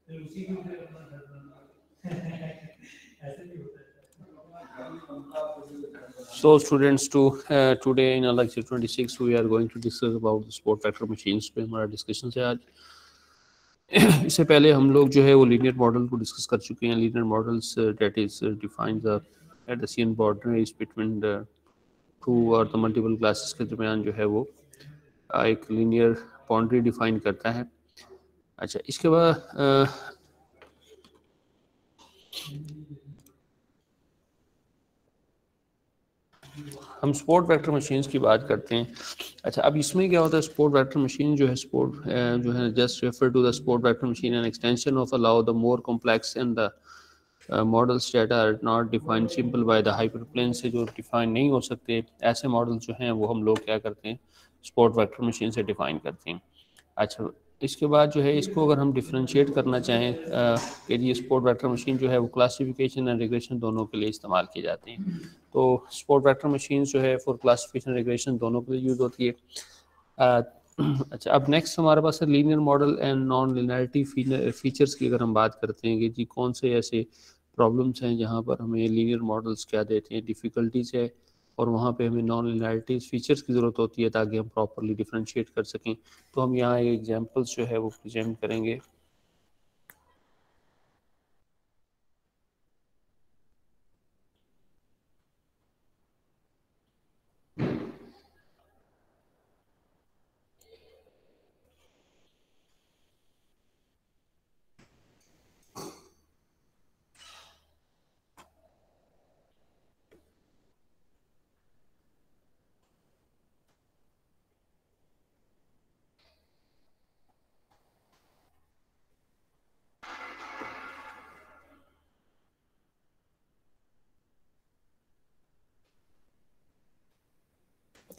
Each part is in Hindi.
So students, today in our lecture 26 we are going to discuss about the sport vector machines पे हमारा डिस्कशन है आज। इससे पहले हम लोग जो है वो लीनियर मॉडल को डिस्कस कर चुके हैं। Linear models that is define the Cartesian boundaries between the to और द मल्टीपल क्लासेस के दरमियान जो है वो एक लीनियर बाउंड्री डिफाइन करता है। अच्छा, इसके बाद हम स्पोर्ट वेक्टर मशीन्स की बात करते हैं। अच्छा, अब इसमें क्या होता है, स्पोर्ट वेक्टर मशीन जो है स्पोर्ट जो है just refer to the support vector machine an extension of allow the more complex and the models that are not defined simple by the hyperplane से जो डिफाइन नहीं हो सकते, ऐसे मॉडल जो हैं वो हम लोग क्या करते हैं, स्पोर्ट वेक्टर मशीन से डिफाइन करते हैं। अच्छा, इसके बाद जो है इसको अगर हम डिफ्रेंशिएट करना चाहें कि ये स्पोर्ट वेक्टर मशीन जो है वो क्लासिफिकेशन एंड रिग्रेशन दोनों के लिए इस्तेमाल की जाती हैं। तो स्पोर्ट वेक्टर मशीन जो है फॉर क्लासिफिकेशन रिग्रेशन दोनों के लिए यूज़ होती है। अच्छा, अब नेक्स्ट हमारे पास है linear model and non linearity features की। अगर हम बात करते हैं कि जी कौन से ऐसे प्रॉब्लम्स हैं जहाँ पर हमें लीनियर मॉडल्स क्या देते हैं, डिफ़िकल्टीज है, और वहाँ पे हमें नॉन लिनियरिटी फीचर्स की ज़रूरत होती है ताकि हम प्रॉपरली डिफ्रेंशिएट कर सकें। तो हम यहाँ एग्जांपल्स जो है वो प्रेजेंट करेंगे।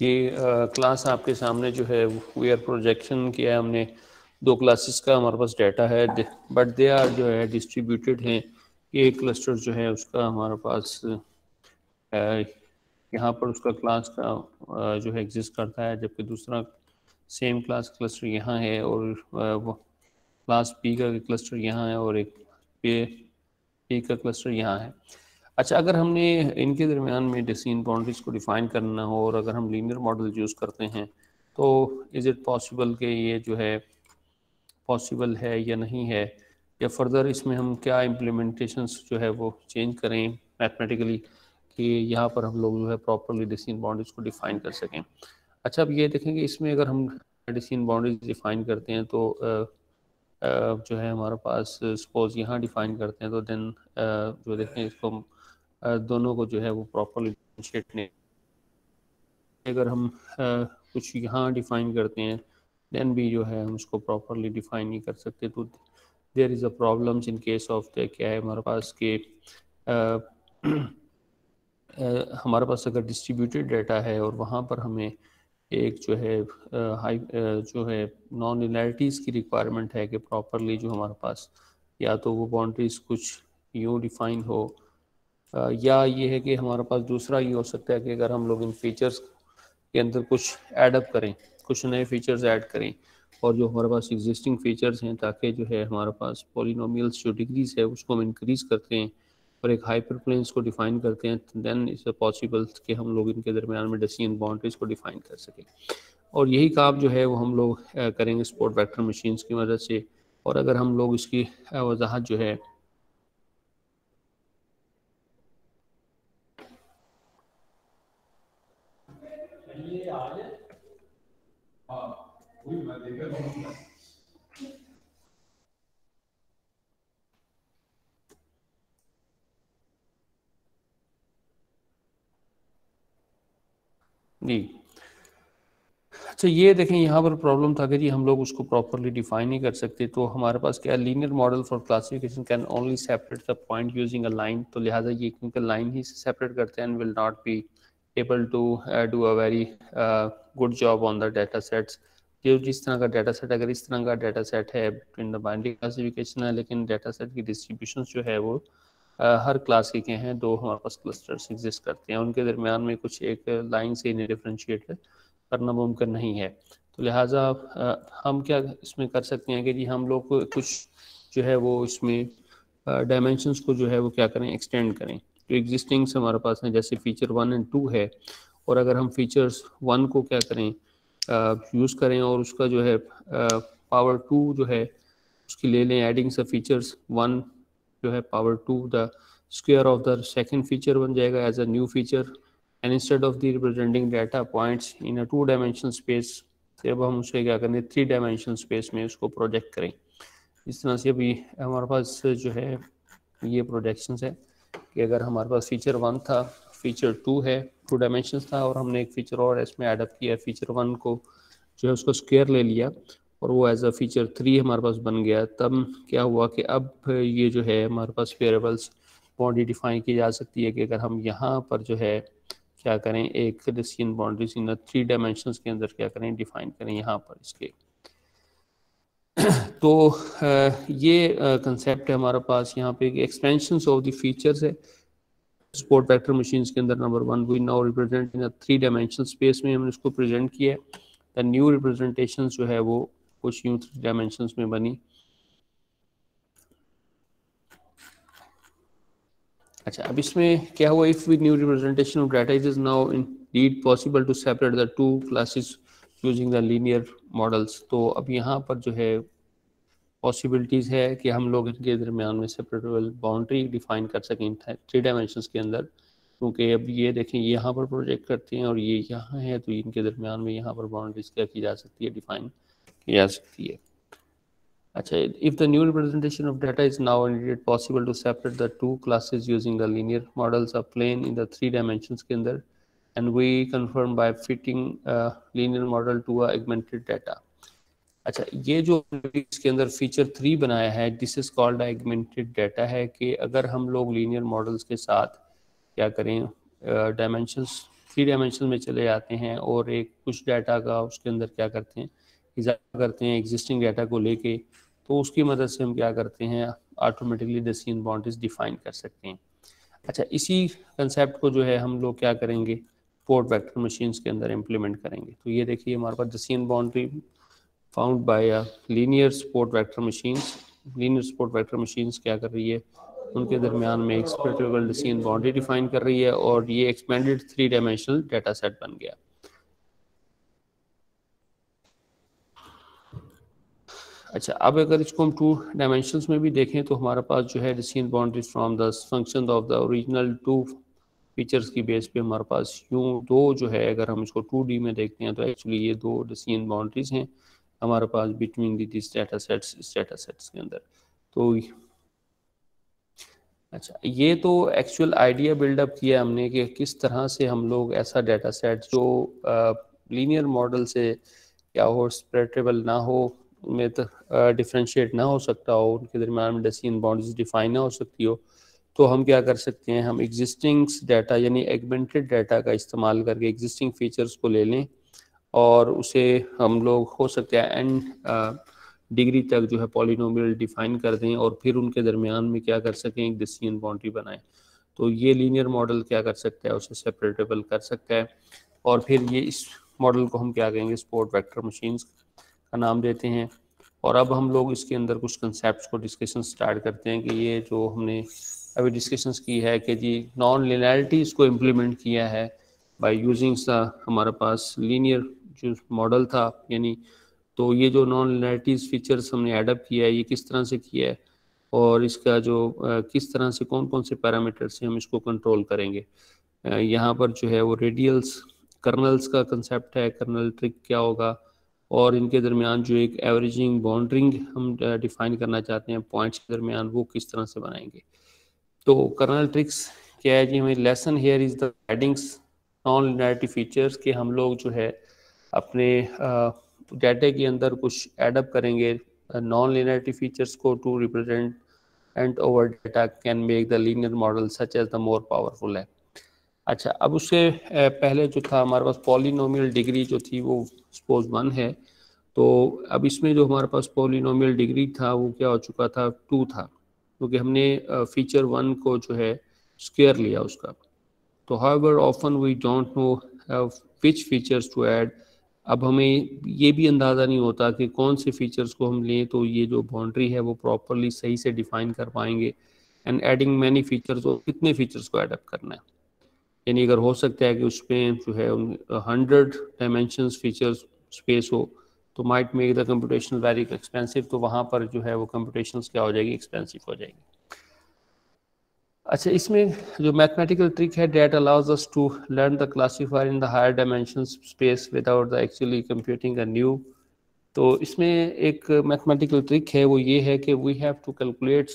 ये क्लास आपके सामने जो है वी आर प्रोजेक्शन किया है हमने। दो क्लासेस का हमारे पास डाटा है, बट दे आर जो है डिस्ट्रीब्यूटेड हैं। एक क्लस्टर जो है उसका हमारे पास यहाँ पर उसका क्लास का जो है एग्जिस्ट करता है, जबकि दूसरा सेम क्लास क्लस्टर यहाँ है, और वो क्लास पी का क्लस्टर यहाँ है, और एक पी का क्लस्टर यहाँ है। अच्छा, अगर हमने इनके दरमियान में डिसीजन बाउंड्रीज को डिफाइन करना हो और अगर हम लीनियर मॉडल यूज़ करते हैं तो इज़ इट पॉसिबल कि ये जो है पॉसिबल है या नहीं है, या फर्दर इसमें हम क्या इम्प्लीमेंटेशंस जो है वो चेंज करें मैथमेटिकली कि यहाँ पर हम लोग जो है प्रॉपरली डिसीजन बाउंड्रीज को डिफाइन कर सकें। अच्छा, अब ये देखेंगे इसमें अगर हम डिसीजन बाउंड्रीज डिफाइन करते हैं तो जो है हमारे पास सपोज यहाँ डिफाइन करते हैं तो देन जो देखें इसको हम दोनों को जो है वो प्रॉपरली डिफरेंशिएट नहीं, अगर हम कुछ यहाँ डिफाइन करते हैं देन भी जो है हम उसको प्रॉपरली डिफाइन नहीं कर सकते। तो there is a problems in case of the क्या है हमारे पास के हमारे पास अगर डिस्ट्रीब्यूटेड डाटा है और वहाँ पर हमें एक जो है हाई जो है नॉन लिनियरिटीज़ की रिक्वायरमेंट है कि प्रॉपरली जो हमारे पास या तो वो बाउंड्रीज कुछ यूँ डिफाइन हो, या ये है कि हमारे पास दूसरा ये हो सकता है कि अगर हम लोग इन फीचर्स के अंदर कुछ ऐडअप करें, कुछ नए फीचर्स ऐड करें, और जो हमारे पास एग्जिस्टिंग फीचर्स हैं ताकि जो है हमारे पास पॉलिनोमियल्स जो डिग्रीज है उसको हम इंक्रीज करते हैं और एक हाइपर प्लेन्स को डिफाइन करते हैं, देन इट्स पॉसिबल कि हम लोग इनके दरमियान में डिसीजन बाउंड्रीज को डिफाइन कर सकें। और यही काम जो है वो हम लोग करेंगे स्पोर्ट वेक्टर मशीन्स की मदद से। और अगर हम लोग इसकी वजाहत जो है जी, अच्छा ये देखें यहाँ पर प्रॉब्लम था कि जी हम लोग उसको प्रॉपरली डिफाइन नहीं कर सकते। तो हमारे पास क्या linear model for classification can only separate the point using a line. तो लिहाजा ये क्योंकि लाइन ही से सेपरेट करते हैं and will not be able to do a very good job on the data sets. जो जिस तरह का डाटा सेट, अगर इस तरह का डाटा सेट है इन द बाइनरी क्लासिफिकेशन है, लेकिन डाटा सेट की डिस्ट्रीब्यूशन जो है वो हर क्लास के हैं, दो हमारे पास क्लस्टर्स एग्जिस्ट करते हैं, उनके दरमियान में कुछ एक लाइन से इन्हें डिफ्रेंशिएट करना मुमकिन नहीं है। तो लिहाजा हम क्या इसमें कर सकते हैं कि जी हम लोग कुछ जो है वो इसमें डायमेंशंस को जो है वो क्या करें, एक्सटेंड करें। तो एग्जिस्टिंग्स हमारे पास हैं, जैसे फीचर 1 एंड 2 है, और अगर हम फीचर्स 1 को क्या करें, यूज़ करें और उसका जो है पावर 2 जो है उसकी ले लें, एडिंग स फीचर्स 1 जो है power 2 the square of the second feature बन जाएगा as a new feature, and instead of the representing data points in a 2 dimensional space, अब हम उसे क्या करें 3 डायमेंशनल स्पेस में उसको प्रोजेक्ट करें। इस तरह से अभी हमारे पास जो है ये प्रोजेक्शंस है कि अगर हमारे पास फीचर 1 था, फीचर 2 है, 2 डायमेंशंस था, और हमने एक फीचर और इसमें एडअप किया, फीचर 1 को जो है उसको स्क्वायर ले लिया और वो एज अ फीचर 3 हमारे पास बन गया। तब क्या हुआ कि अब ये जो है हमारे पास वेरिएबल्स बाउंड्री डिफाइन की जा सकती है कि अगर हम यहाँ पर जो है क्या करें, एक डिसीजन बाउंड्रीज इन 3 डायमेंशंस के अंदर क्या करें, डिफाइन करें यहाँ पर इसके। तो ये कंसेप्ट है हमारे पास यहाँ पे, एक्सपेंशंस ऑफ द फीचर्स है सपोर्ट वेक्टर मशीन्स के अंदर। Number 1 we now represent in 3 dimensional space में हमने इसको प्रेजेंट किया है। द न्यू रिप्रेजेंटेशन जो है वो कुछ यूं 3 डायमेंशंस में बनी। अच्छा, अब इसमें क्या हुआ, if with new representation of data it is now indeed possible to separate the 2 classes using the linear models. तो अब यहाँ पर जो है पॉसिबिलिटीज़ है कि हम लोग इनके दरमियान में सेपरेटेबल बाउंड्री डिफाइन कर सकें 3 डायमेंशंस के अंदर, क्योंकि अब ये देखें ये यहाँ पर प्रोजेक्ट करते हैं और ये यहाँ है, तो इनके दरमियान में यहाँ पर बाउंड्रीज क्या की जा सकती है, डिफाइन की जा सकती है। अच्छा, if the new representation of data is now indeed possible to separate the 2 classes using the linear models of plane in the 3 dimensions के अंदर, and we confirm by fitting a linear model to a augmented data। अच्छा, ये जो इसके अंदर फीचर 3 बनाया है, दिस इज कॉल्ड एगमेंटेड डाटा, है कि अगर हम लोग लीनियर मॉडल्स के साथ क्या करें, डायमेंशंस 3 डायमेंशन में चले जाते हैं और एक कुछ डाटा का उसके अंदर क्या करते हैं, इजाफा करते हैं एग्जिस्टिंग डाटा को लेके, तो उसकी मदद से हम क्या करते हैं, ऑटोमेटिकली डिसीजन बाउंड्रीज डिफाइन कर सकते हैं। अच्छा, इसी कंसेप्ट को जो है हम लोग क्या करेंगे, सपोर्ट वेक्टर मशीन्स के अंदर इम्प्लीमेंट करेंगे। तो ये देखिए हमारे पास decision boundary found by linear support vector machines। linear support vector machines क्या कर रही है, उनके दरमियान में एक सेपरेटेबल डिसीजन बाउंड्री डिफाइन कर रही है और ये एक्सपेंडेड 3 डायमेंशनल डाटा सेट बन गया। अच्छा, अब अगर इसको हम 2 डायमेंशंस में भी देखें तो हमारे पास जो है decision boundaries from the function of the original 2 features की बेस पे हमारे पास यूं 2 जो है, अगर हम इसको 2D में देखते हैं तो एक्चुअली ये 2 डिसीजन बाउंड्रीज हैं हमारे पास बिटवीन दिस डाटा सेट्स के अंदर। तो अच्छा, ये तो एक्चुअल आइडिया बिल्डअप किया हमने कि किस तरह से हम लोग ऐसा डाटा सेट जो लीनियर मॉडल से क्या हो, सेपरेटेबल ना हो, उनमें तो डिफ्रेंशिएट ना हो सकता हो, उनके दरमियान में डिसीजन बाउंड्रीज डिफाइन ना हो सकती हो, तो हम क्या कर सकते हैं, हम एग्जिस्टिंग डाटा यानी एगमेंटेड डाटा का इस्तेमाल करके एग्जिस्टिंग फीचर्स को ले लें और उसे हम लोग हो सकता है n डिग्री तक जो है पॉलिनोमियल डिफाइन कर दें और फिर उनके दरमियान में क्या कर सकें, एक डिसीजन बाउंड्री बनाएं। तो ये लीनियर मॉडल क्या कर सकता है, उसे सेपरेटेबल कर सकता है और फिर ये इस मॉडल को हम क्या कहेंगे, सपोर्ट वेक्टर मशीन्स का नाम देते हैं। और अब हम लोग इसके अंदर कुछ कंसेप्ट को डिस्कशन स्टार्ट करते हैं कि ये जो हमने अभी डिस्कशंस की है कि जी नॉन लिनियरिटीज को इम्प्लीमेंट किया है बाय यूजिंग हमारे पास लीनियर जो मॉडल था, यानी तो ये जो नॉन लिनियरिटीज फीचर्स हमने एडअप किया है ये किस तरह से किया है और इसका जो किस तरह से कौन कौन से पैरामीटर से हम इसको कंट्रोल करेंगे। यहाँ पर जो है वो रेडियल्स कर्नल्स का कंसेप्ट है, कर्नल ट्रिक क्या होगा और इनके दरमियान जो एक एवरेजिंग बाउंड्रिंग हम डिफाइन करना चाहते हैं पॉइंट्स के दरमियान, वो किस तरह से बनाएंगे। तो कर्नल ट्रिक्स क्या है जी, हमें lesson here is the headings non linearity features के हम लोग जो है अपने डाटा के अंदर कुछ एडअप करेंगे नॉन लिनियरिटी फीचर्स को to represent and over data can make the linear model such as the more powerful है। अच्छा, अब उससे पहले जो था हमारे पास पॉलिनोमियल डिग्री जो थी वो सपोज 1 है, तो अब इसमें जो हमारे पास पॉलिनोमियल डिग्री था वो क्या हो चुका था, 2 था, क्योंकि हमने फीचर 1 को जो है स्क्वायर लिया उसका। तो however often we don't know which features to add अब हमें ये भी अंदाज़ा नहीं होता कि कौन से फीचर्स को हम लें तो ये जो बाउंड्री है वो प्रॉपरली सही से डिफाइन कर पाएंगे। एंड एडिंग मैनी फीचर्स, तो कितने फीचर्स को एडअप करना है, यानी अगर हो सकता है कि उसमें जो है 100 डायमेंशंस फीचर्स स्पेस हो तो might make the computation very expensive, तो वहाँ पर जो है वो कंप्यूटेशंस क्या हो जाएगी, एक्सपेंसिव हो जाएगी। अच्छा, इसमें जो मैथमेटिकल ट्रिक है, that allows us to learn the classifier in the higher dimension space without the actually computing a new. तो इसमें एक मैथमेटिकल ट्रिक है, वो ये है कि वी हैव टू कैलकुलेट,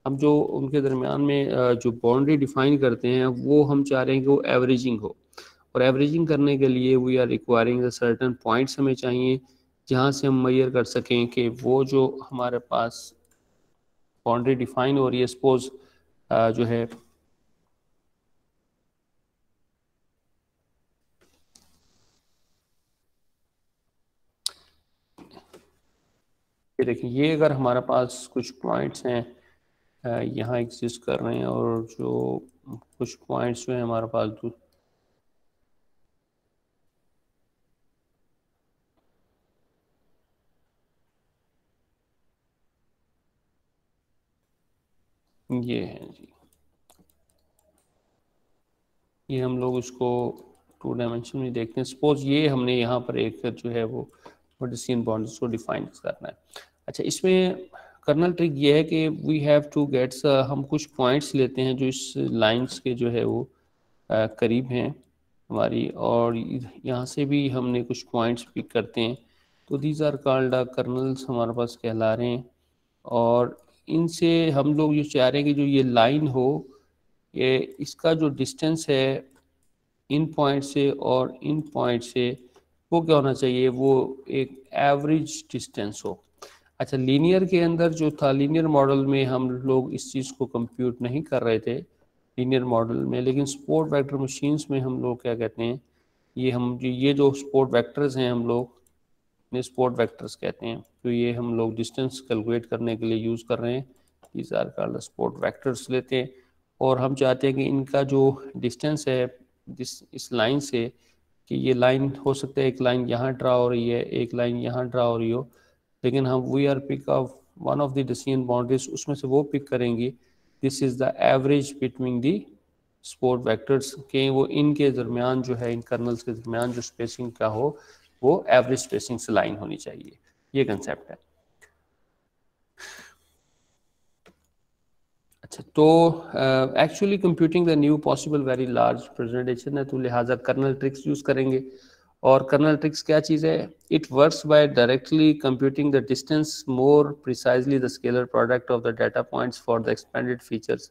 हम जो उनके दरमियान में जो बाउंड्री डिफाइन करते हैं वो हम चाह रहे हैं कि वो एवरेजिंग हो, और एवरेजिंग करने के लिए we are requiring certain points हमें चाहिए जहाँ से हम मेजर कर सकें कि वो जो हमारे पास बाउंड्री डिफाइन हो रही है, सपोज जो है ये देखिए, ये अगर हमारे पास कुछ पॉइंट्स हैं यहाँ एग्जिस्ट कर रहे हैं, और जो कुछ पॉइंट्स जो हैं हमारे पास ये हैं जी, ये हम लोग उसको 2 डायमेंशन में देखते हैं। सपोज ये हमने यहाँ पर एक जो है वो कार्टेशियन बाउंड्रीज को डिफाइन करना है। अच्छा, इसमें कर्नल ट्रिक ये है कि वी हैव टू गेट्स, हम कुछ पॉइंट्स लेते हैं जो इस लाइंस के जो है वो करीब हैं हमारी, और यहाँ से भी हमने कुछ पॉइंट्स पिक करते हैं, तो दीज आर कॉल्ड कर्नल्स हमारे पास कहला रहे हैं। और इनसे हम लोग ये चाह रहे हैं कि जो ये लाइन हो, ये इसका जो डिस्टेंस है इन पॉइंट से और इन पॉइंट से, वो क्या होना चाहिए, वो एक एवरेज डिस्टेंस हो। अच्छा, लीनियर के अंदर जो था, लीनियर मॉडल में हम लोग इस चीज़ को कंप्यूट नहीं कर रहे थे लीनियर मॉडल में, लेकिन स्पोर्ट वेक्टर मशीन्स में हम लोग क्या कहते हैं, ये जो स्पोर्ट वेक्टर्स हैं हम लोग ने स्पोर्ट वेक्टर्स कहते हैं, तो ये हम लोग डिस्टेंस कैलकुलेट करने के लिए यूज़ कर रहे हैं। These are called support vectors लेते हैं, और हम चाहते हैं कि इनका जो डिस्टेंस है इस लाइन से, कि ये लाइन हो सकता है एक लाइन यहाँ ड्रा हो रही है, एक लाइन यहाँ ड्रा हो रही हो, लेकिन हम we are pick of one of the decision boundaries, उसमें से वो पिक करेंगे this is the average between the support vectors के, वो इनके दरमियान जो है, इन कर्नल्स के दरमियान जो स्पेसिंग क्या हो, वो एवरेज स्पेसिंग से लाइन होनी चाहिए। ये कंसेप्ट है। अच्छा, तो actually computing the new possible very large presentation है, तो लिहाजा कर्नल ट्रिक्स यूज़ करेंगे। और कर्नल ट्रिक्स क्या चीज़ है, it works by directly computing the distance more precisely the scalar product of the data points for the expanded features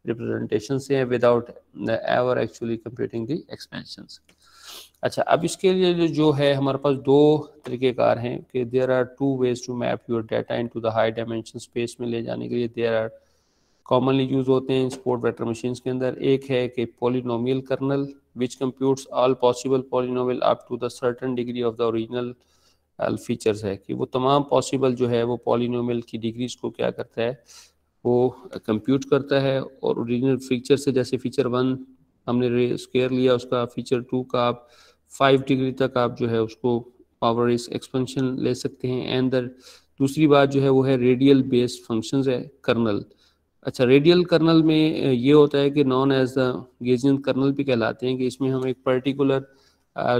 representation से है without ever actually computing the expansions. अच्छा, अब इसके लिए जो है हमारे पास दो तरीक़ेकार हैं कि there are two ways to map your data into the high dimension space में ले जाने के लिए। देयर आर कॉमनली यूज होते हैं स्पोर्ट वेक्टर मशीन्स के अंदर। एक है कि polynomial kernel which computes all possible polynomial up to the certain degree of the original features, है कि वो तमाम पॉसिबल जो है वो पॉलिनोमियल की डिग्रीज को क्या करता है, वो कंप्यूट करता है, और ओरिजिनल फीचर से, जैसे फीचर 1 हमने स्क्वायर लिया, उसका फीचर 2 का आप 5 डिग्री तक आप जो है उसको पावर इस एक्सपेंशन ले सकते हैं। एंड दूसरी बात जो है वो है रेडियल बेस्ड फंक्शंस है कर्नल। अच्छा, रेडियल कर्नल में ये होता है कि नॉन एज द गेजियन कर्नल भी कहलाते हैं, कि इसमें हम एक पर्टिकुलर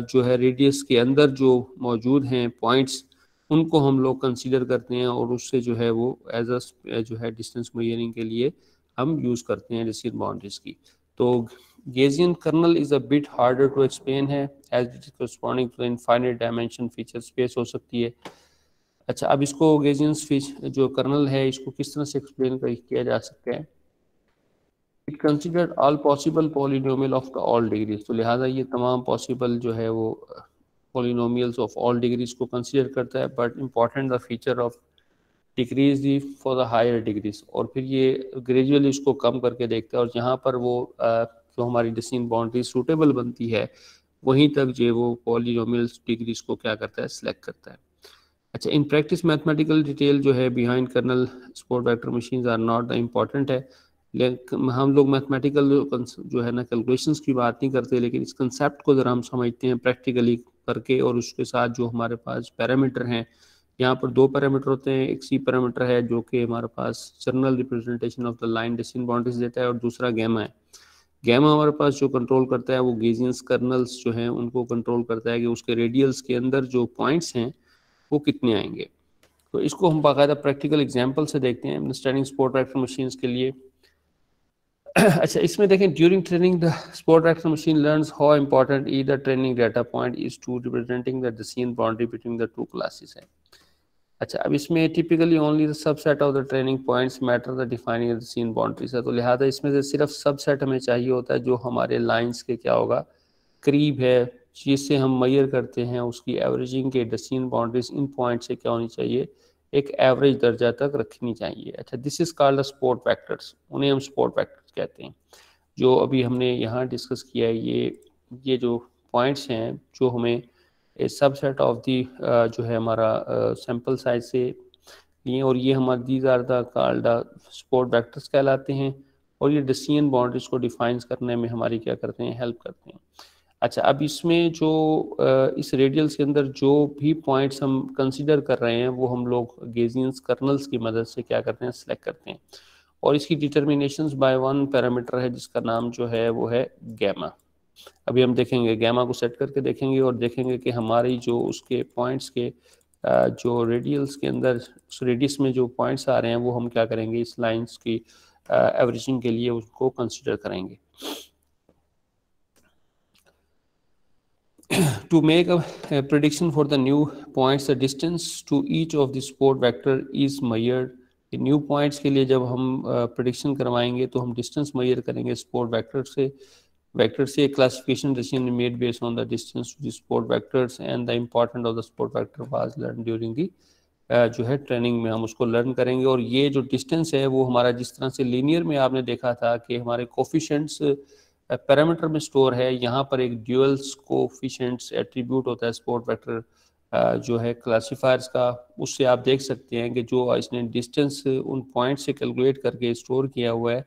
जो है रेडियस के अंदर जो मौजूद हैं पॉइंट्स, उनको हम लोग कंसीडर करते हैं, और उससे जो है वो एज अ जो है डिस्टेंस मेजरिंग के लिए हम यूज़ करते हैं डिस्टेंस बाउंड्रीज की। तो Gaussian kernel is a bit harder to explain है, as it is corresponding to infinite dimension feature space हो सकती है। अच्छा, अब इसको गेजियंस फिश जो कर्नल है, इसको किस तरह से एक्सप्लेन किया जा सकता है, it consider all possible polynomial of the all degrees, तो लिहाजा ये तमाम पॉसिबल जो है वो पॉलिनोमियल्स ऑफ ऑल डिग्रीज को कंसिडर करता है, but important the feature of decrease the for the higher degrees, और फिर ये ग्रेजुअली इसको कम करके देखता है, और जहाँ पर वो जो हमारी डिसीजन बाउंड्री सूटेबल बनती है, वहीं तक जो वो पॉलिनोमियल्स डिग्रीज को क्या करता है, सिलेक्ट करता है। अच्छा, इन प्रैक्टिस मैथमेटिकल डिटेल जो है behind kernel support vector machines are not the important है, लेकिन हम लोग मैथमेटिकल जो है ना कैलकुलेशंस की बात नहीं करते, लेकिन इस कंसेप्ट को ज़रा हम समझते हैं, प्रैक्टिकली करके और उसके साथ जो हमारे पास पैरामीटर हैं, यहाँ पर दो पैरामीटर होते हैं, एक सी पैरामीटर है जो कि हमारे पास journal representation of the line decimal boundaries देता है, और दूसरा गैमा है। गैमा हमारे पास जो कंट्रोल करता है वो गेजियंस कर्नल्स जो हैं उनको कंट्रोल करता है कि उसके रेडियल्स के अंदर जो पॉइंट्स हैं वो कितने आएंगे। तो इसको हम बाकायदा प्रैक्टिकल एग्जांपल से देखते हैं अंडरस्टैंडिंग स्पोर्ट ट्रैक्टर मशीन्स के लिए। अच्छा, इसमें देखें, during training the support vector machine learns how important each training data point is to representing the decision boundary between the two classes है। अच्छा, अब इसमें typically only the subset of the training points matter the defining the seen boundaries है, तो लिहाजा इसमें से सिर्फ सबसेट हमें चाहिए होता है जो हमारे लाइंस के क्या होगा, करीब है, जिससे हम मैयर करते हैं उसकी एवरेजिंग के डेसिमल बाउंड्रीज इन पॉइंट से क्या होनी चाहिए, एक एवरेज दर्जा तक रखनी चाहिए। अच्छा, this is called the sport vectors, उन्हें हम स्पोर्ट वेक्टर्स कहते हैं। जो अभी हमने यहाँ डिस्कस किया है, ये जो पॉइंट्स हैं जो हमें सबसेट ऑफ दी जो है हमारा सैंपल साइज से लिए, और ये हमारे these are the called support vectors कहलाते हैं, और ये डेसिमल बाउंड्रीज को डिफाइन करने में हमारी क्या करते हैं, हेल्प करते हैं। अच्छा, अब इसमें जो इस रेडियल्स के अंदर जो भी पॉइंट्स हम कंसीडर कर रहे हैं वो हम लोग गेजियंस कर्नल्स की मदद से क्या करते हैं, सेलेक्ट करते हैं, और इसकी डिटर्मिनेशंस बाय वन पैरामीटर है जिसका नाम जो है वो है गैमा। अभी हम देखेंगे, गैमा को सेट करके देखेंगे और देखेंगे कि हमारी जो उसके पॉइंट्स के जो रेडियल्स के अंदर उस रेडियस में जो पॉइंट्स आ रहे हैं वो हम क्या करेंगे, इस लाइंस की एवरेजिंग के लिए उसको कंसीडर करेंगे। To make a prediction for the new points, the distance to each of the support vector is measured. New points के लिए जब हम प्रिडिक्शन करवाएंगे तो हम डिस्टेंस मेजर करेंगे सपोर्ट वेक्टर से classification decision made based on the distance to the support vectors and the important of the support vector was learn during the जो है ट्रेनिंग में हम उसको लर्न करेंगे। और ये जो डिस्टेंस है वो हमारा, जिस तरह से लीनियर में आपने देखा था कि हमारे कोफिशिएंट्स पैरामीटर में स्टोर है, यहाँ पर एक ड्यूअल्स कोफिशिएंट्स एट्रीब्यूट होता है सपोर्ट वेक्टर जो है क्लासीफायर्स का, उससे आप देख सकते हैं कि जो इसने डिस्टेंस उन पॉइंट से कैलकुलेट करके स्टोर किया हुआ है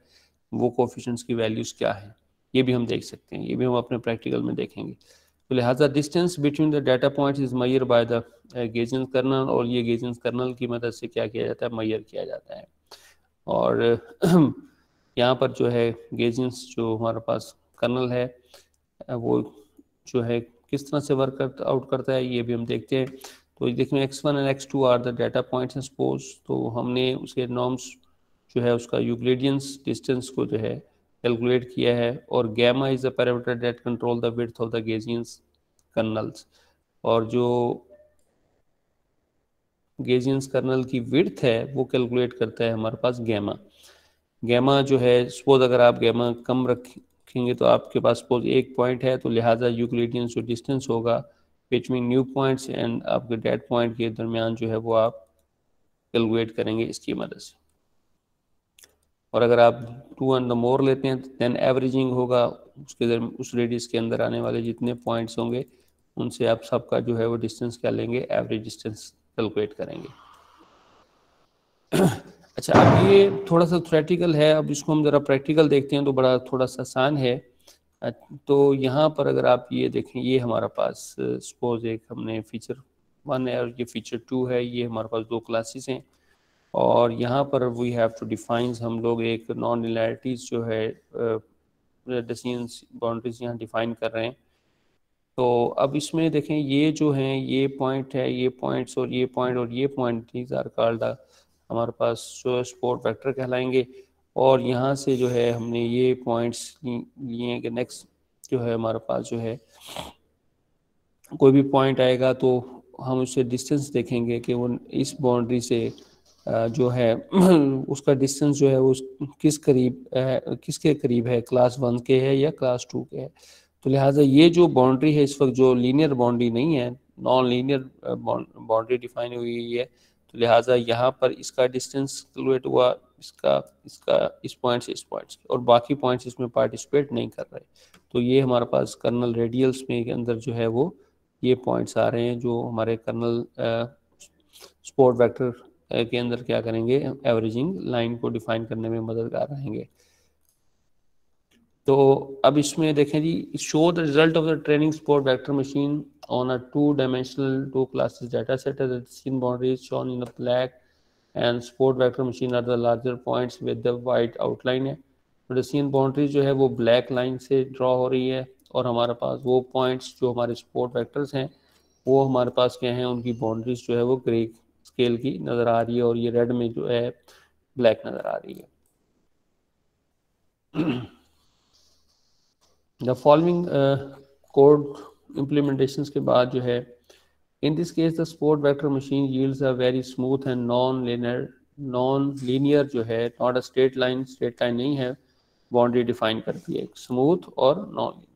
वो कोफिशिएंट्स की वैल्यूज़ क्या है, ये भी हम देख सकते हैं, ये भी हम अपने प्रैक्टिकल में देखेंगे। तो लिहाजा distance between the data points is measure by the Gaussians kernel, और ये गेजियंस कर्नल की मदद से क्या किया जाता है, मेजर किया जाता है। और यहाँ पर जो है गेजियंस जो हमारे पास कर्नल है वो जो है किस तरह से वर्क आउट करता है ये भी हम देखते हैं। तो देखिए x1 and x2 are the data points and suppose, तो हमने उसके नॉर्म्स जो है उसका यूक्लिडियंस डिस्टेंस को जो है कैलकुलेट किया है, और gamma is the parameter that control the width of the Gaussians kernels, और जो गेजियंस कर्नल की विड्थ है वो कैलकुलेट करता है हमारे पास गैमा। गैमा जो है, सपोज अगर आप गैमा कम रखेंगे तो आपके पास सपोज एक पॉइंट है, तो लिहाजा यूक्लिडियन जो डिस्टेंस होगा बिटवीन न्यू पॉइंट्स एंड आपके डेड पॉइंट के दरमियान जो है वो आप कैलकुलेट करेंगे इसकी मदद से। और अगर आप 2 एंड मोर लेते हैं तो देन एवरेजिंग होगा, उसके उस रेडियस के अंदर आने वाले जितने पॉइंट्स होंगे उनसे आप सबका जो है वो डिस्टेंस क्या लेंगे, एवरेज डिस्टेंस कैलकुलेट करेंगे। अच्छा, अब ये थोड़ा सा थ्योरेटिकल है, अब इसको हम ज़रा प्रैक्टिकल देखते हैं तो बड़ा थोड़ा सा आसान है। तो यहाँ पर अगर आप ये देखें, ये हमारा पास सपोज एक हमने फीचर 1 है और ये फीचर 2 है, ये हमारे पास दो क्लासेस हैं, और यहाँ पर वी हैव टू डिफाइन, हम लोग एक नॉन लिनियरिटीज जो है डेसिमल बाउंड्रीज यहाँ डिफाइन कर रहे हैं। तो अब इसमें देखें, ये जो हैं ये पॉइंट है, ये पॉइंट्स और ये पॉइंट और ये पॉइंट, दीज आर कॉल्ड हमारे पास जो स्पोर्ट वेक्टर कहलाएंगे। और यहाँ से जो है हमने ये पॉइंट्स लिए कि नेक्स्ट जो है हमारे पास जो है कोई भी पॉइंट आएगा तो हम उससे डिस्टेंस देखेंगे कि वो इस बाउंड्री से जो है उसका डिस्टेंस जो है वो किस करीब किसके करीब है, क्लास 1 के है या क्लास 2 के है। तो लिहाजा ये जो बाउंड्री है इस वक्त जो लीनियर बाउंड्री नहीं है, नॉन लीनियर बाउंड्री डिफाइन हुई है, तो लिहाजा यहाँ पर इसका डिस्टेंस कैलकुलेट हुआ, इसका इस पॉइंट से इस पॉइंट से, और बाकी पॉइंट्स इसमें पार्टिसिपेट नहीं कर रहे। तो ये हमारे पास कर्नल रेडियल्स में के अंदर जो है वो ये पॉइंट्स आ रहे हैं जो हमारे कर्नल स्पोर्ट वेक्टर के अंदर क्या करेंगे, एवरेजिंग लाइन को डिफाइन करने में मददगार रहेंगे। तो अब इसमें देखें जी, show the result of the training support vector machine on a two-dimensional two classes data set. The decision boundaries shown in the black and support vector machine are the larger points with the white outline है. तो decision boundaries जो है वो black line से draw हो रही है, और हमारे पास वो points जो हमारे support vectors हैं वो हमारे पास क्या हैं, उनकी बाउंड्रीज जो है वो ग्रे स्केल की नज़र आ रही है, और ये रेड में जो है ब्लैक नज़र आ रही है. द फॉलोइंग कोड इम्प्लीमेंटेशंस के बाद जो है, in this case the support vector machine yields a very smooth and non linear जो है, नॉट अ स्ट्रेट लाइन नहीं है, बाउंड्री डिफाइन करती है, स्मूथ और नॉन लीनियर.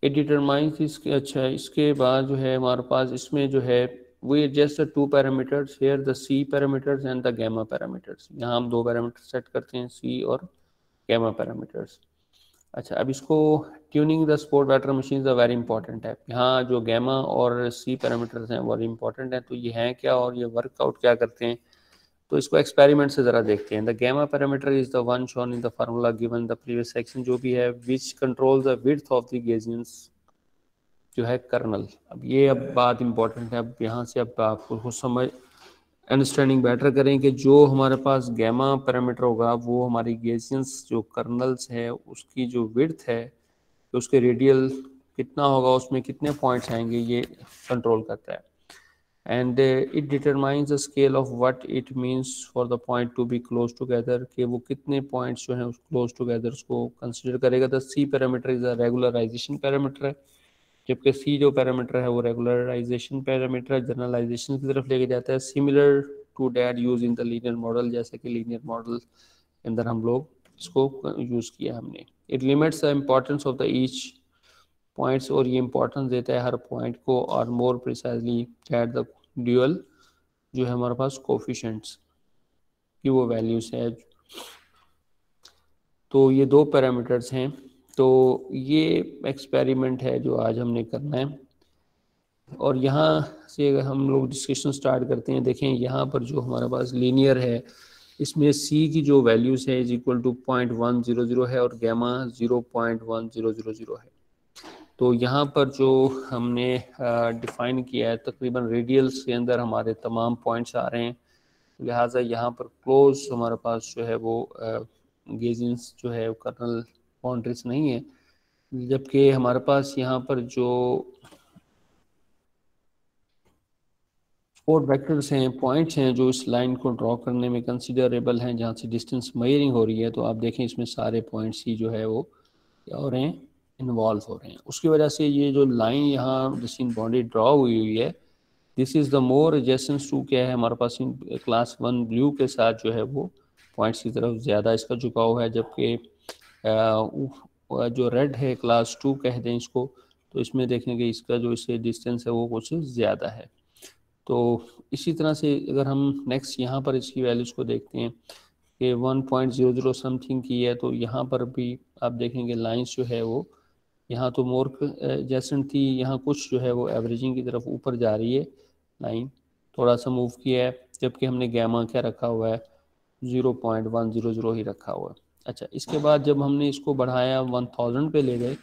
इट डिटरमाइंस इसके, अच्छा इसके बाद जो है हमारे पास इसमें जो है we adjust the two parameters here, the C parameters and the gamma parameters. यहाँ हम दो पैरामीटर सेट करते हैं, सी और गैमा पैरामीटर्स. अच्छा, अब इसको tuning the support vector machine very important है. यहाँ जो गैमा और सी पैरामीटर्स हैं वेरी इंपॉर्टेंट हैं. तो ये हैं क्या और ये वर्कआउट क्या करते हैं, तो इसको एक्सपेरिमेंट से ज़रा देखते हैं. The gamma parameter is the one shown in the formula given the previous section, जो भी है, which control the width of the Gaussian जो है कर्नल. अब ये अब बात इंपॉर्टेंट है. अब यहाँ से अब आपको समझ अंडरस्टैंडिंग बेटर करें कि जो हमारे पास गैमा पैरामीटर होगा वो हमारी गॉसियंस जो कर्नल्स है उसकी जो विड्थ है, तो उसके रेडियल कितना होगा, उसमें कितने पॉइंट्स आएंगे, ये कंट्रोल करता है. And it determines the scale of what it means for the point to be close together, कि वो कितने पॉइंट्स जो हैं उस क्लोज टुगेदर उसको कंसिडर करेगा. The C parameter is a regularization parameter है, जबकि सी जो पैरामीटर है वो रेगुलराइजेशन पैरामीटर है, जनरलाइजेशन की तरफ लेके जाता है. Similar to that use in the linear model, जैसे कि लीनियर मॉडल के अंदर हम लोग इसको यूज़ किया हमने. It limits the importance of the each points, और ये इंपॉर्टेंस देता है हर पॉइंट को, और more precisely that the dual जो है हमारे पास कोफिशिएंट्स की वो वैल्यूज है. तो ये दो पैरामीटर्स हैं. तो ये एक्सपेरिमेंट है जो आज हमने करना है, और यहाँ से अगर हम लोग डिस्कशन स्टार्ट करते हैं, देखें यहाँ पर जो हमारे पास लीनियर है इसमें सी की जो वैल्यूज है इज इक्वल टू 0.100 है और गैमा 0.1000 है. तो यहाँ पर जो हमने डिफाइन किया है, तकरीबन रेडियल्स के अंदर हमारे तमाम पॉइंट्स आ रहे हैं, लिहाजा यहाँ पर क्लोज हमारे पास जो है वो गॉसियंस जो है कर्नल बाउंड्रीज नहीं है, जबकि हमारे पास यहाँ पर जो सपोर्ट वेक्टर्स हैं, पॉइंट्स हैं जो इस लाइन को ड्रॉ करने में कंसिडरेबल हैं, जहाँ से डिस्टेंस मेजरिंग हो रही है. तो आप देखें इसमें सारे पॉइंट्स ही जो है वो क्या हो रहे हैं, इन्वॉल्व हो रहे हैं. उसकी वजह से ये जो लाइन यहाँ डिस्टेंस बाउंड्री ड्रॉ हुई है, this is the more adjacent to क्या है हमारे पास क्लास 1 ब्लू के साथ जो है वो पॉइंट्स की तरफ ज़्यादा इसका झुकाव है, जबकि जो रेड है क्लास 2 कह दें इसको, तो इसमें देखेंगे इसका जो इससे डिस्टेंस है वो कुछ ज़्यादा है. तो इसी तरह से अगर हम नेक्स्ट यहाँ पर इसकी वैल्यूज़ को देखते हैं कि 1.00 समथिंग की है, तो यहाँ पर भी आप देखेंगे लाइंस जो है वो यहाँ तो मोर एडजेसेंट थी, यहाँ कुछ जो है वो एवरेजिंग की तरफ ऊपर जा रही है, लाइन थोड़ा सा मूव किया है, जबकि हमने गैमा क्या रखा हुआ है, 0.100 ही रखा हुआ है. अच्छा, इसके बाद जब हमने इसको बढ़ाया 1000 पे ले गए,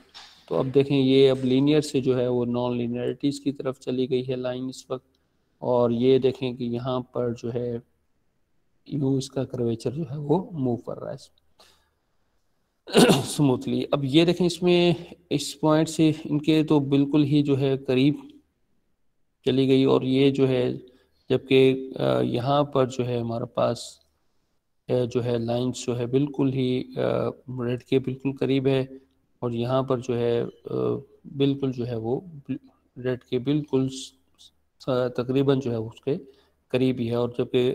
तो अब देखें ये अब लीनियर से जो है वो नॉन लीनियरिटीज़ की तरफ चली गई है लाइन इस वक्त, और ये देखें कि यहाँ पर जो है यू इसका कर्वेचर जो है वो मूव कर रहा है स्मूथली. अब ये देखें इसमें इस पॉइंट से इनके तो बिल्कुल ही जो है करीब चली गई, और ये जो है जबकि यहाँ पर जो है हमारे पास जो है लाइंस जो है बिल्कुल ही रेड के बिल्कुल करीब है, और यहाँ पर जो है बिल्कुल जो है वो रेड के बिल्कुल तकरीबन जो है उसके करीब ही है, और जबकि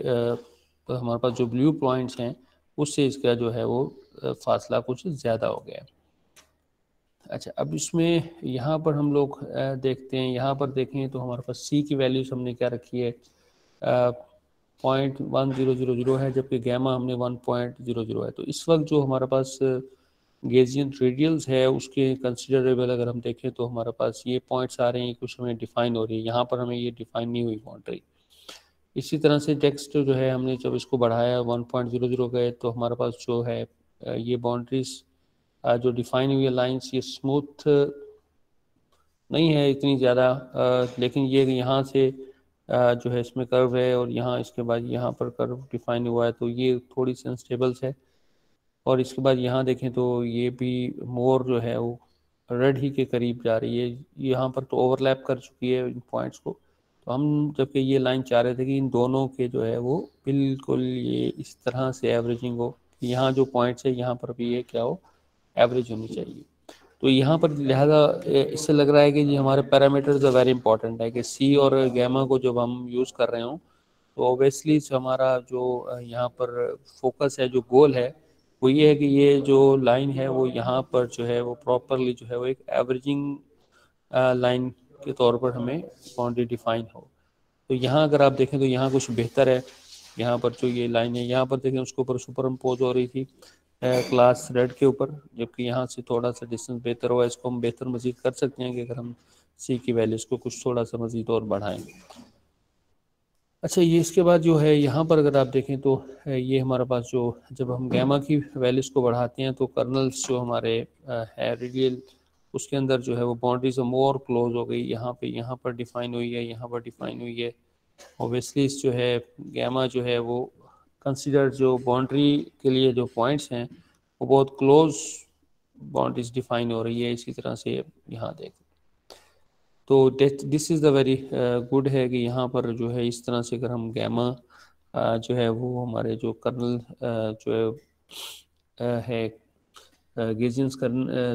हमारे पास जो ब्लू पॉइंट्स हैं उससे इसका जो है वो फासला कुछ ज़्यादा हो गया है. अच्छा, अब इसमें यहाँ पर हम लोग देखते हैं, यहाँ पर देखें तो हमारे पास सी की वैल्यूज हमने क्या रखी है, 0.1000 है, जबकि गैमा हमने 1.00 है. तो इस वक्त जो हमारे पास गॉसियन रेडियल्स है उसके कंसिडरेबल अगर हम देखें तो हमारे पास ये पॉइंट्स आ रहे हैं, कुछ हमें डिफाइन हो रही है, यहाँ पर हमें ये डिफाइन नहीं हुई बाउंड्री. इसी तरह से टेक्स्ट जो है हमने जब इसको बढ़ाया 1.00 गए, तो हमारे पास जो है ये बाउंड्रीज जो डिफाइन हुई लाइंस ये स्मूथ नहीं है इतनी ज़्यादा, लेकिन ये यहाँ से जो है इसमें कर्व है और यहाँ इसके बाद यहाँ पर कर्व डिफाइन हुआ है, तो ये थोड़ी सी अनस्टेबल्स है। और इसके बाद यहाँ देखें तो ये भी मोर जो है वो रेड ही के करीब जा रही है, यहाँ पर तो ओवरलैप कर चुकी है इन पॉइंट्स को। तो हम जबकि ये लाइन चाह रहे थे कि इन दोनों के जो है वो बिल्कुल ये इस तरह से एवरेजिंग हो, यहाँ जो पॉइंट्स है यहाँ पर भी ये क्या हो, एवरेज होनी चाहिए। तो यहाँ पर लिहाजा इससे लग रहा है कि जी हमारे पैरामीटर्स वेरी इंपॉर्टेंट है कि सी और गैमा को जब हम यूज़ कर रहे हों तो ऑब्वियसली हमारा जो यहाँ पर फोकस है, जो गोल है वो ये है कि ये जो लाइन है वो यहाँ पर जो है वो प्रॉपरली जो है वो एक एवरेजिंग लाइन के तौर पर हमें बाउंड्री डिफाइन हो। तो यहाँ अगर आप देखें तो यहाँ कुछ बेहतर है, यहाँ पर जो ये लाइन है यहाँ पर देखें उसके ऊपर सुपर इम्पोज हो रही थी क्लास रेड के ऊपर, जबकि यहाँ से थोड़ा सा डिस्टेंस बेहतर हुआ। इसको हम बेहतर मजीद कर सकते हैं कि अगर हम सी की वैल्यूज़ को कुछ थोड़ा सा मजीद और बढ़ाएं। अच्छा, ये इसके बाद जो है यहाँ पर अगर आप देखें तो ये हमारे पास जो जब हम गैमा की वैल्यूज़ को बढ़ाते हैं तो कर्नल्स जो हमारे है रेडियल उसके अंदर जो है वो बाउंड्रीज मोर क्लोज हो गई, यहाँ पर डिफाइन हुई है, यहाँ पर डिफाइन हुई है। ओबियसली जो है गैमा जो है वो कंसिडर जो बाउंड्री के लिए जो पॉइंट्स हैं वो बहुत क्लोज बाउंड्रीज डिफाइन हो रही है। इसी तरह से यहाँ देखें तो this is the very good है कि यहाँ पर जो है इस तरह से अगर हम गैमा जो है वो हमारे जो कर्नल जो है गेजियंस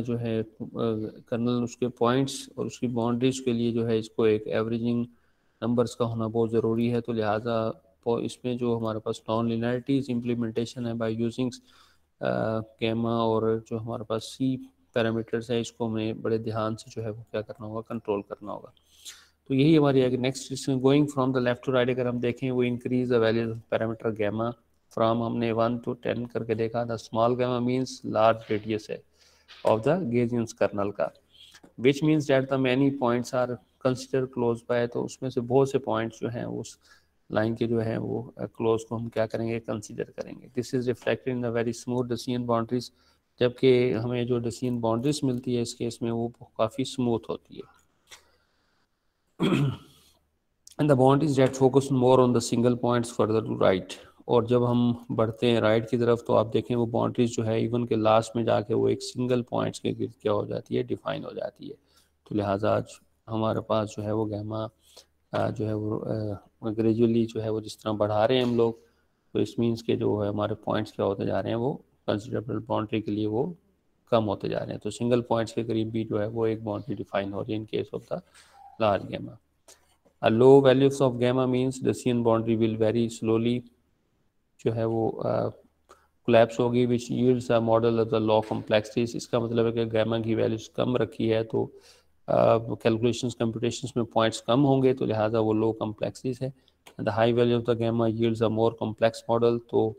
जो है कर्नल उसके पॉइंट्स और उसकी बाउंड्रीज के लिए जो है इसको एक एवरेजिंग नंबर्स का होना बहुत ज़रूरी है। तो लिहाजा इसमें जो हमारे पास नॉन लिनियरिटीज इम्प्लीमेंटेशन है बाय यूजिंग गैमा और जो हमारे पास सी पैरामीटर्स है इसको हमें बड़े ध्यान से जो है वो क्या करना होगा, कंट्रोल करना होगा। तो यही हमारी है कि next going from the left to right अगर हम देखें वो increase the value parameter gamma from हमने 1 to 10 करके देखा था। Small gamma means large radius है ऑफ द गेजियंस कर्नल का, which means that the many points are consider close by. तो उसमें से बहुत से पॉइंट्स जो हैं उस लाइन के जो है वो क्लोज को हम क्या करेंगे, कंसिडर करेंगे। This is reflected in the very smooth decision boundaries, जबकि हमें जो डेसियन बाउंड्रीज मिलती है इस केस में वो काफ़ी स्मूथ होती है। And the boundaries that focus more on the single points further to right. और जब हम बढ़ते हैं राइट की तरफ तो आप देखें वो बाउंड्रीज जो है इवन के लास्ट में जाके वो एक सिंगल पॉइंट्स के गिर्द क्या हो जाती है, डिफाइन हो जाती है। तो लिहाजा आज हमारे पास जो है वो गैमा जो है वो ग्रेजुअली जो है वो जिस तरह बढ़ा रहे हैं हम लोग, तो इस मीन्स के जो है हमारे पॉइंट्स क्या होते जा रहे हैं वो कंसिडरेबल बाउंड्री के लिए वो कम होते जा रहे हैं। तो सिंगल पॉइंट्स के करीब भी जो है वो एक बाउंड्री डिफाइन हो रही है in case of the large gamma. A low values of gamma means Decian boundary will very slowly जो है वो कोलैप्स होगी, which yields a model of the law complexities। इसका मतलब है कि गैमा की वैल्यूज कम रखी है तो कैलकुलेशंस कंप्यूटेशंस में पॉइंट्स कम होंगे, तो लिहाजा वो लो कॉम्प्लेक्सिटीज है। The high value of the gamma yields a more complex model। तो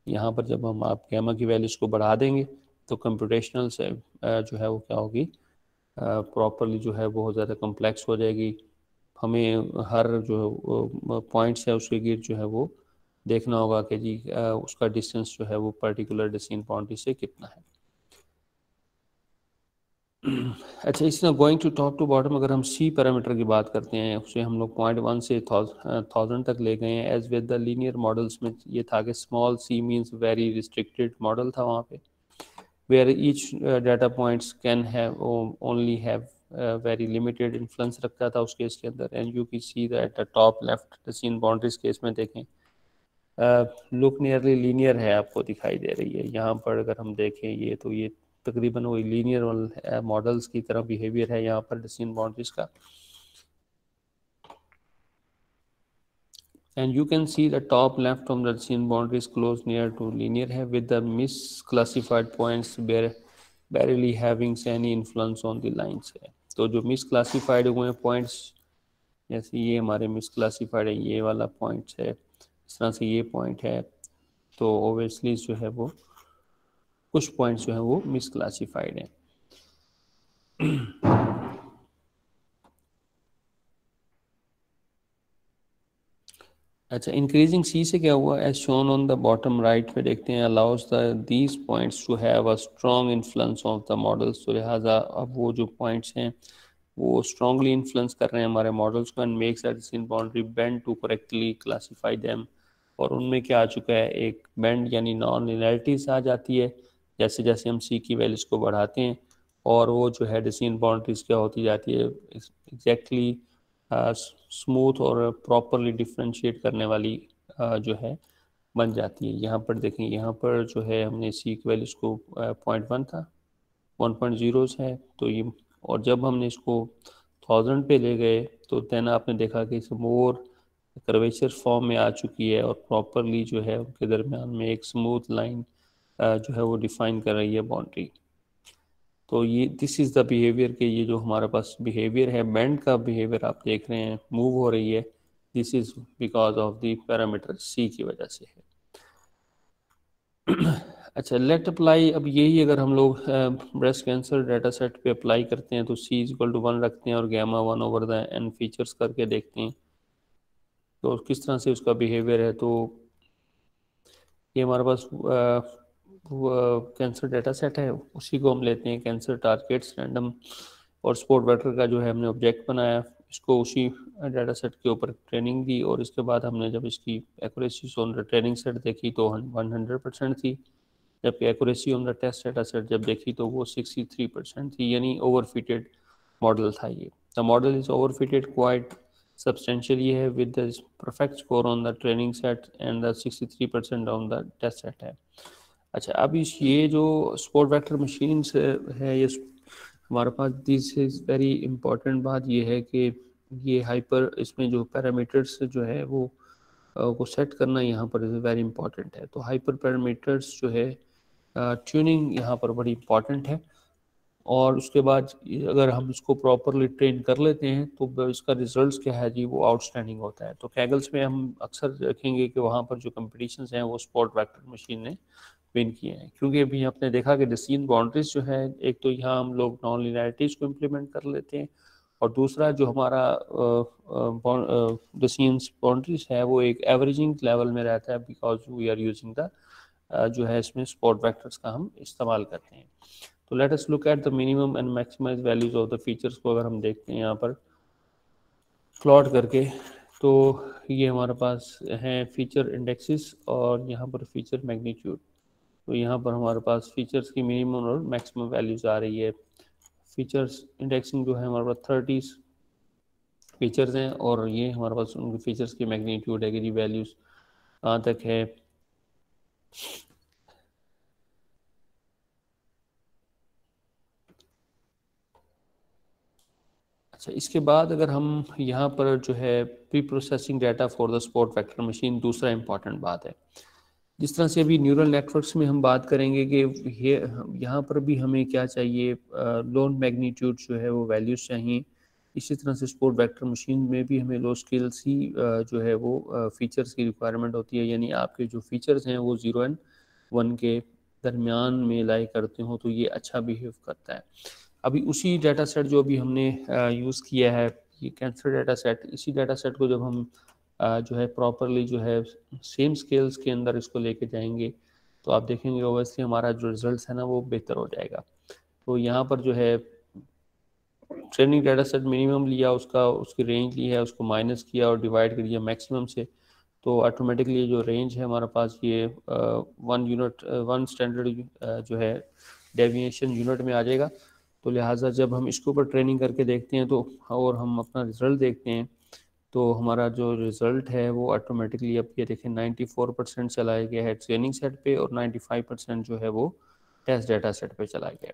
यहाँ पर जब हम आप गैमा की वैल्यूज को बढ़ा देंगे तो कंप्यूटेशनल से जो है वो क्या होगी, प्रॉपरली जो है बहुत ज़्यादा कम्प्लेक्स हो जाएगी। हमें हर जो पॉइंट्स है उसके गिर्द जो है वो देखना होगा कि जी उसका डिस्टेंस जो है वो पर्टिकुलर डेसियन बाउंड्री से कितना है। अच्छा, इस तरह going to top to bottom अगर हम सी पैरामीटर की बात करते हैं उसे हम लोग 0.1 से 1000 तक ले गए हैं। As with the linear models में ये था कि small C means very restricted model था वहाँ पे, where each data points can have only have very limited influence रखता था उस केस के अंदर। एंड यू की see that the top left decision boundaries case में देखें लुक नियरली लीनियर है, आपको दिखाई दे रही है। यहाँ पर अगर हम देखें ये तो ये तकरीबन वही लीनियर मॉडल्स की तरह बिहेवियर है यहाँ पर डेसियन बाउंड्रीज का। And you can see the top left from the decision boundaries close near to linear है with the misclassified points barely having any influence on the lines है। तो जो misclassified हुए हैं points, जैसे ये हमारे misclassified है, ये वाला point है, इस तरह से ये point है, तो obviously जो है वो कुछ points जो है वो misclassified हैं। अच्छा, इंक्रीजिंग सी से क्या हुआ, as shown on the bottom right पे देखते हैं, allows the these points to have a strong influence of the models. तो लिहाजा अब वो जो पॉइंट्स हैं वो स्ट्रांगली इन्फ्लुएंस कर रहे हैं हमारे मॉडल्स को, and makes that in boundary bend to correctly classify them. और उनमें क्या आ चुका है, एक बेंड यानी नॉन लिनियरिटीज आ जाती है जैसे जैसे हम सी की वैल्यूज को बढ़ाते हैं, और वो जो है डिसीजन बाउंड्रीज क्या होती जाती है, एग्जैक्टली स्मूथ और प्रॉपरली डिफ्रेंशिएट करने वाली जो है बन जाती है। यहाँ पर देखें, यहाँ पर जो है हमने सी की वैल्यूज को 0.1 था, 1.0 है, तो ये, और जब हमने इसको 1000 पे ले गए तो देन आपने देखा कि इसे मोर कर्वेचर फॉर्म में आ चुकी है, और प्रॉपरली जो है उनके दरमियान में एक स्मूथ लाइन जो है वो डिफाइन कर रही है बाउंड्री। तो ये दिस इज़ द बिहेवियर के, ये जो हमारे पास बिहेवियर है, बैंड का बिहेवियर आप देख रहे हैं मूव हो रही है, this is because of the parameter C की वजह से है। अच्छा, लेट अप्लाई, अब यही अगर हम लोग ब्रेस्ट कैंसर डाटा सेट पे अप्लाई करते हैं तो सी इज इक्वल टू 1 रखते हैं और gamma 1 over the N features करके देखते हैं तो किस तरह से उसका बिहेवियर है। तो ये हमारे पास कैंसर डाटा सेट है, उसी को हम लेते हैं कैंसर टारगेट्स रैंडम, और स्पोर्ट वेक्टर का जो है हमने ऑब्जेक्ट बनाया, इसको उसी डाटा सेट के ऊपर ट्रेनिंग दी, और इसके बाद हमने जब इसकी accuracy on the training set देखी तो 100% थी, जबकि accuracy on the test data set जब देखी तो वो 63% थी, यानी ओवरफिटेड मॉडल था ये। The model is overfitted quite substantially है with the perfect score on the training set and the 63% on the test set है। अच्छा, अब इस ये जो स्पोर्ट वेक्टर मशीन्स है, ये हमारे पास, दिस इज़ वेरी इंपॉर्टेंट बात ये है कि ये हाइपर, इसमें जो पैरामीटर्स जो है वो को सेट करना यहाँ पर वेरी इंपॉर्टेंट है। तो हाइपर पैरामीटर्स जो है ट्यूनिंग यहाँ पर बड़ी इंपॉर्टेंट है, और उसके बाद अगर हम इसको प्रॉपरली ट्रेन कर लेते हैं तो इसका रिजल्ट्स क्या है जी, वो आउटस्टैंडिंग होता है। तो कैगल्स में हम अक्सर देखेंगे कि वहाँ पर जो कंपटीशंस हैं वो स्पोर्ट वेक्टर मशीन ने विन किए हैं, क्योंकि अभी आपने देखा कि डिसीजन बाउंड्रीज जो है, एक तो यहाँ हम लोग नॉन लिनियरिटीज को इम्प्लीमेंट कर लेते हैं, और दूसरा जो हमारा डिसीजन बाउंड्रीज है वो एक एवरेजिंग लेवल में रहता है, because we are using the जो है इसमें स्पोर्ट वेक्टर्स का हम इस्तेमाल करते हैं। तो let us look at the minimum and maximize values of the features को अगर हम देखते हैं यहाँ पर प्लॉट करके, तो ये हमारे पास हैं फीचर इंडेक्सेस और यहाँ पर फीचर मैग्नीट्यूड। तो यहाँ पर हमारे पास फीचर्स की मिनिमम और मैक्सिमम वैल्यूज आ रही है। फीचर्स इंडेक्सिंग जो है हमारे पास 30 फीचर्स हैं, और ये हमारे पास उनके फीचर्स की मैग्नीट्यूड है कि जी वैल्यूज कहाँ तक है। अच्छा, इसके बाद अगर हम यहाँ पर जो है pre processing data for the support vector machine, दूसरा इंपॉर्टेंट बात है। जिस तरह से अभी न्यूरल नेटवर्क्स में हम बात करेंगे कि ये यहाँ पर भी हमें क्या चाहिए, लो मैग्नीट्यूड जो है वो वैल्यूज चाहिए। इसी तरह से स्पोर्ट वेक्टर मशीन में भी हमें लो स्केल सी जो है वो फीचर्स की रिक्वायरमेंट होती है, यानी आपके जो फीचर्स हैं वो 0 और 1 के दरमियान में लाई करते हो तो ये अच्छा बिहेव करता है। अभी उसी डाटा सेट जो अभी हमने यूज़ किया है, ये कैंसर डाटा सेट, इसी डाटा सेट को जब हम जो है प्रॉपरली जो है सेम स्केल्स के अंदर इसको लेके जाएंगे तो आप देखेंगे ओवैसली हमारा जो रिजल्ट है ना वो बेहतर हो जाएगा। तो यहाँ पर जो है ट्रेनिंग डाटा सेट मिनिमम लिया, उसका उसकी रेंज ली है, उसको माइनस किया और डिवाइड कर दिया मैक्सिमम से, तो ऑटोमेटिकली जो रेंज है हमारे पास ये 1 यूनिट 1 स्टैंडर्ड जो है डेविएशन यूनिट में आ जाएगा। तो लिहाजा जब हम इसके ऊपर ट्रेनिंग करके देखते हैं तो, और हम अपना रिजल्ट देखते हैं, तो हमारा जो रिज़ल्ट है वो ऑटोमेटिकली, अब ये देखें 94% चलाया गया है ट्रेनिंग सेट पे, और 95% जो है वो टेस्ट डाटा सेट पे चला गया।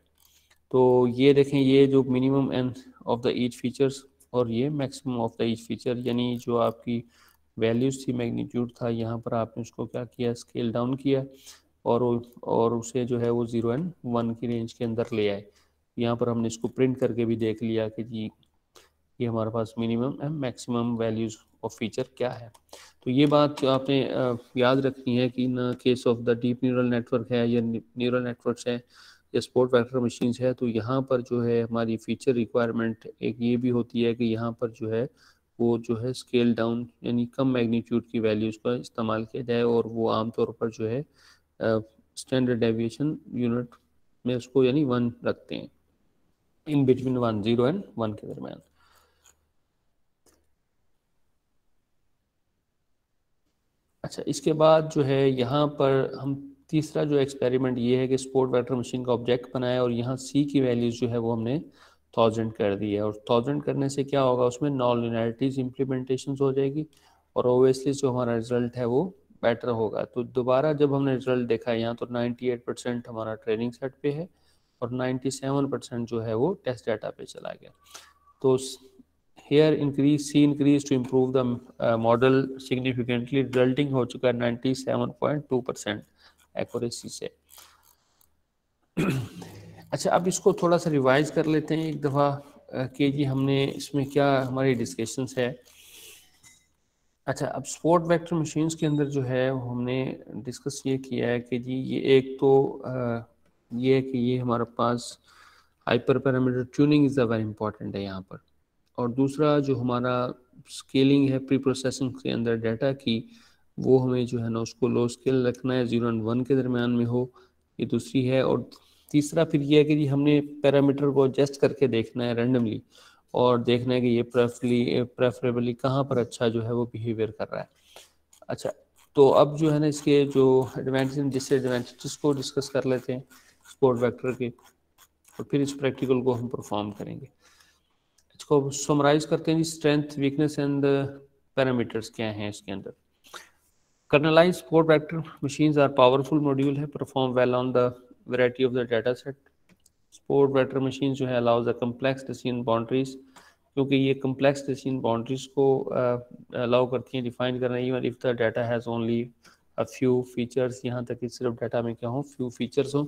तो ये देखें, ये जो minimum end of the each features और ये maximum of the each feature, यानी जो आपकी वैल्यूज थी, मैग्नीट्यूड था, यहाँ पर आपने उसको क्या किया, स्केल डाउन किया, और उसे जो है वो 0 और 1 की रेंज के अंदर ले आए। यहाँ पर हमने इसको प्रिंट करके भी देख लिया कि जी ये हमारे पास minimum and maximum values of feature क्या है। तो ये बात जो आपने याद रखनी है कि इन case of the deep neural network है या न्यूरल नेटवर्क्स है या स्पोर्ट वेक्टर मशीन्स है, तो यहाँ पर जो है हमारी फीचर रिक्वायरमेंट एक ये भी होती है कि यहाँ पर जो है वो जो है स्केल डाउन यानी कम मैग्नीट्यूड की वैल्यूज़ का इस्तेमाल किया जाए, और वो आमतौर पर जो है स्टैंडर्ड डेविएशन यूनिट में उसको यानी 1 रखते हैं, इन बिटवीन 1 0 एंड 1 के दरमियान। अच्छा, इसके बाद जो है यहाँ पर हम तीसरा जो एक्सपेरिमेंट ये है कि स्पोर्ट वेक्टर मशीन का ऑब्जेक्ट बनाया और यहाँ सी की वैल्यूज़ जो है वो हमने 1000 कर दी है, और 1000 करने से क्या होगा, उसमें नॉन लिनियरिटीज इम्प्लीमेंटेशन हो जाएगी और ओबियसली जो हमारा रिजल्ट है वो बेटर होगा। तो दोबारा जब हमने रिजल्ट देखा है यहाँ, तो 98% हमारा ट्रेनिंग सेट पे है और 97% जो है वो टेस्ट डाटा पे चला गया। तो here increase C increase to improve the model significantly, resulting हो चुका है 97.2% एक्यूरेसी से। अच्छा, अब इसको थोड़ा सा रिवाइज कर लेते हैं एक दफ़ा कि जी हमने इसमें क्या हमारी डिस्कशंस है। अच्छा, अब स्पोर्ट वेक्टर मशीन्स के अंदर जो है हमने डिस्कस ये किया है कि जी ये एक तो ये है कि ये हमारे पास hyper parameter tuning is very important है यहाँ पर, और दूसरा जो हमारा स्केलिंग है प्री प्रोसेसिंग के अंदर डाटा की, वो हमें जो है ना उसको लो स्केल रखना है, 0 और 1 के दरमियान में हो, ये दूसरी है। और तीसरा फिर ये है कि जी हमने पैरामीटर को एडजस्ट करके देखना है रैंडमली, और देखना है कि ये प्रेफरेबली कहाँ पर अच्छा जो है वो बिहेवियर कर रहा है। अच्छा, तो अब जो है ना इसके जो एडवांटेज एंड डिसएडवांटेजेस को डिस्कस कर लेते हैं स्पोर्ट वेक्टर के, और फिर इस प्रैक्टिकल को हम परफॉर्म करेंगे। इसको समराइज करते हैं जी, स्ट्रेंथ वीकनेस एंड पैरामीटर्स क्या हैं इसके अंदर। Kernelise support vector machines are powerful module है, perform well on the variety of the data set. Support vector machine जो है allows the complex decision boundaries, क्योंकि ये कम्प्लेक्स डिसीजन बाउंड्रीज को अलाउ करती हैं डिफाइन करना, even if the data has only a few features, यहाँ तक कि सिर्फ डाटा में क्या हो फ्यू फीचर्स हो,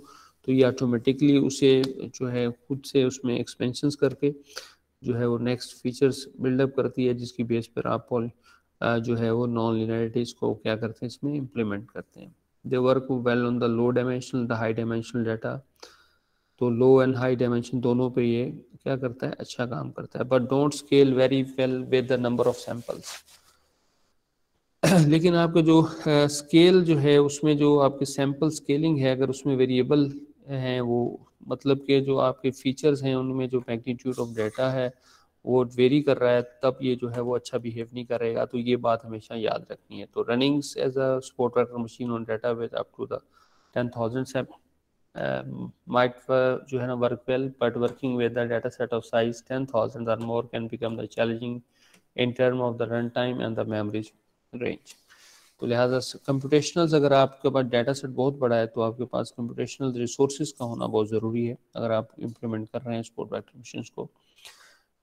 तो ये ऑटोमेटिकली उसे जो है खुद से उसमें एक्सपेंशंस करके जो है वो नेक्स्ट फीचर्स बिल्डअप करती है, जिसकी बेस पर आप जो है वो नॉन लिनियरिटीज को क्या करते हैं इसमें इम्प्लीमेंट करते हैं। They work well on the low dimensional the high dimensional data, तो लो एंड हाई डायमेंशन दोनों पे ये क्या करता है, अच्छा काम करता है। But don't scale very well with the number of samples. लेकिन आपका जो स्केल जो है उसमें जो आपके सैंपल स्केलिंग है, अगर उसमें वेरिएबल हैं, वो मतलब कि जो आपके फीचर्स हैं उनमें जो मैग्नीट्यूड ऑफ डाटा है वो वेरी कर रहा है, तब ये जो है वो अच्छा बिहेव नहीं करेगा। तो ये बात हमेशा याद रखनी है। तो runnings as a support vector machine on data with up to the 10,000 might जो है ना work well, but working with the data set of size 10,000 और more can become the challenging in term of the run time and the memory range. तो लिहाजा कंप्यूटेशनल, अगर आपके पास डाटा सेट बहुत बड़ा है तो आपके पास कंप्यूटेशनल रिसोर्सेज का होना बहुत ज़रूरी है अगर आप इम्प्लीमेंट कर रहे हैं स्पोर्ट वेक्टर मशीन्स को।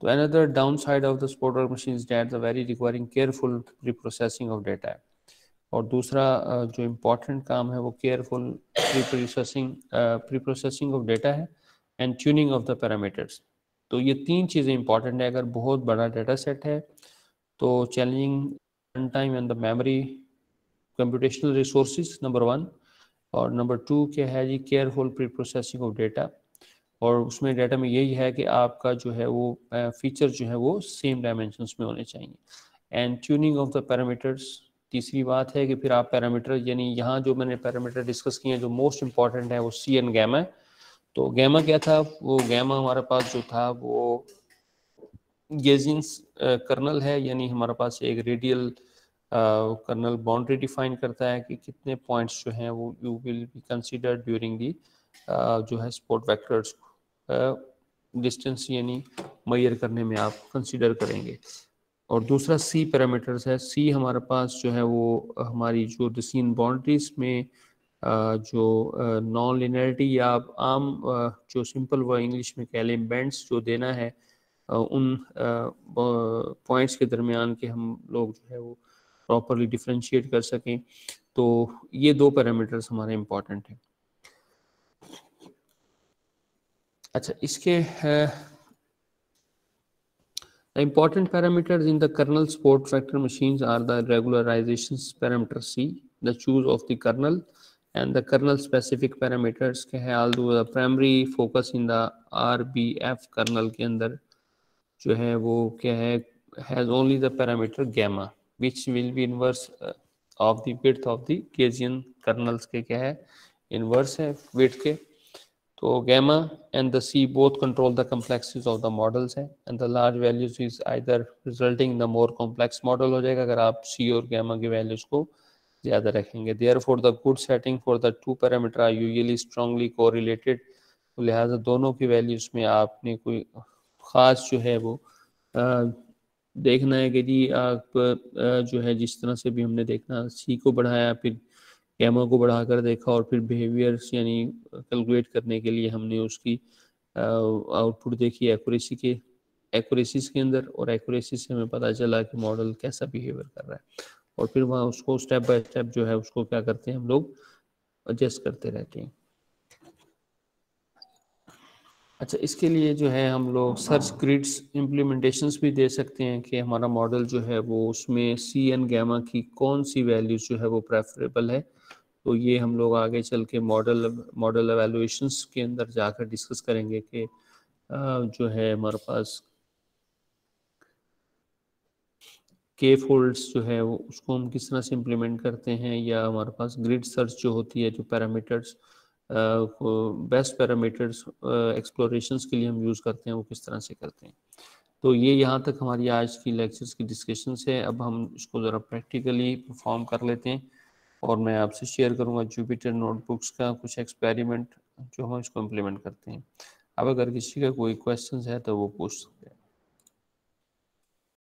तो another downside of the support vector machines that the very requiring careful preprocessing of data है, और दूसरा जो इम्पोर्टेंट काम है वो careful preprocessing of data है and tuning of the parameters. तो ये तीन चीज़ें इंपॉर्टेंट है। अगर बहुत बड़ा डाटा सेट है तो challenging run time and the memory computational resources number 1, और नंबर 2 क्या है जी, careful preprocessing of data, और उसमें डाटा में यही है कि आपका जो है वो फीचर जो है वो सेम डायमेंशंस में होने चाहिए। And tuning of the parameters, तीसरी बात है कि फिर आप पैरामीटर, यानी यहाँ जो मैंने पैरामीटर डिस्कस किए हैं जो मोस्ट इंपॉर्टेंट है वो सी एंड गैमा है। तो गैमा क्या था, वो गैमा हमारे पास जो था वो गेजिंस कर्नल है, यानी हमारे पास एक रेडियल कर्नल बाउंड्री डिफाइन करता है कि कितने पॉइंट्स जो हैं वो you will be consider during the जो है स्पोर्ट वेक्टर्स डिस्टेंस यानी मेजर करने में आप कंसीडर करेंगे। और दूसरा सी पैरामीटर्स है। सी हमारे पास जो है वो हमारी जो डिसीजन बाउंड्रीज में जो नॉन लिनियरिटी या आप आम जो सिंपल व इंग्लिश में कह लें बैंड्स जो देना है उन पॉइंट्स के दरमियान के हम लोग जो है वो प्रॉपरली डिफ्रेंशिएट कर सकें। तो ये दो पैरामीटर्स हमारे इम्पॉर्टेंट हैं। अच्छा, इसके the important parameters in the kernel support vector machines are the regularization parameter C, the choose of the kernel, and the kernel specific parameters के हैं। although the primary focus in the RBF kernel के अंदर जो है वो क्या है, has only the parameter gamma which will be inverse of the width of the Gaussian kernels के क्या है inverse है width के तो gamma and the C both control the complexities of the models है and the large values is either resulting in the more complex model हो जाएगा अगर आप C और gamma की values को ज़्यादा रखेंगे therefore the good setting for the two parameter are usually strongly correlated तो लिहाजा दोनों की वैल्यूज में आपने कोई ख़ास जो है वो देखना है कि जी आप जो है जिस तरह से भी हमने देखना सी को बढ़ाया फिर गैमा को बढ़ाकर देखा और फिर बिहेवियर्स यानी कैलकुलेट करने के लिए हमने उसकी आउटपुट देखी एक्यूरेसीज के अंदर और एक्यूरेसी से हमें पता चला कि मॉडल कैसा बिहेवियर कर रहा है और फिर वहाँ उसको स्टेप बाय स्टेप जो है उसको क्या करते हैं हम लोग एडजस्ट करते रहते हैं। अच्छा इसके लिए जो है हम लोग सर्च ग्रिड्स इम्प्लीमेंटेशंस भी दे सकते हैं कि हमारा मॉडल जो है वो उसमें सी एन गैमा की कौन सी वैल्यूज जो है वो प्रेफरेबल है तो ये हम लोग आगे चल के मॉडल एवेलुएशंस के अंदर जाकर डिस्कस करेंगे कि जो है हमारे पास के फोल्ड्स जो है वो उसको हम किस तरह से इम्प्लीमेंट करते हैं या हमारे पास ग्रिड सर्च जो होती है जो पैरामीटर्स बेस्ट पैरामीटर्स एक्सप्लोरेशंस के लिए हम यूज़ करते हैं वो किस तरह से करते हैं। तो ये यहाँ तक हमारी आज की लेक्चर्स की डिस्कशंस है। अब हम इसको ज़रा प्रैक्टिकली परफॉर्म कर लेते हैं और मैं आपसे शेयर करूँगा जुपिटर नोटबुक्स का कुछ एक्सपेरिमेंट जो हम इसको इम्प्लीमेंट करते हैं। अब अगर किसी का कोई क्वेश्चन है तो वो पूछ सकते हैं।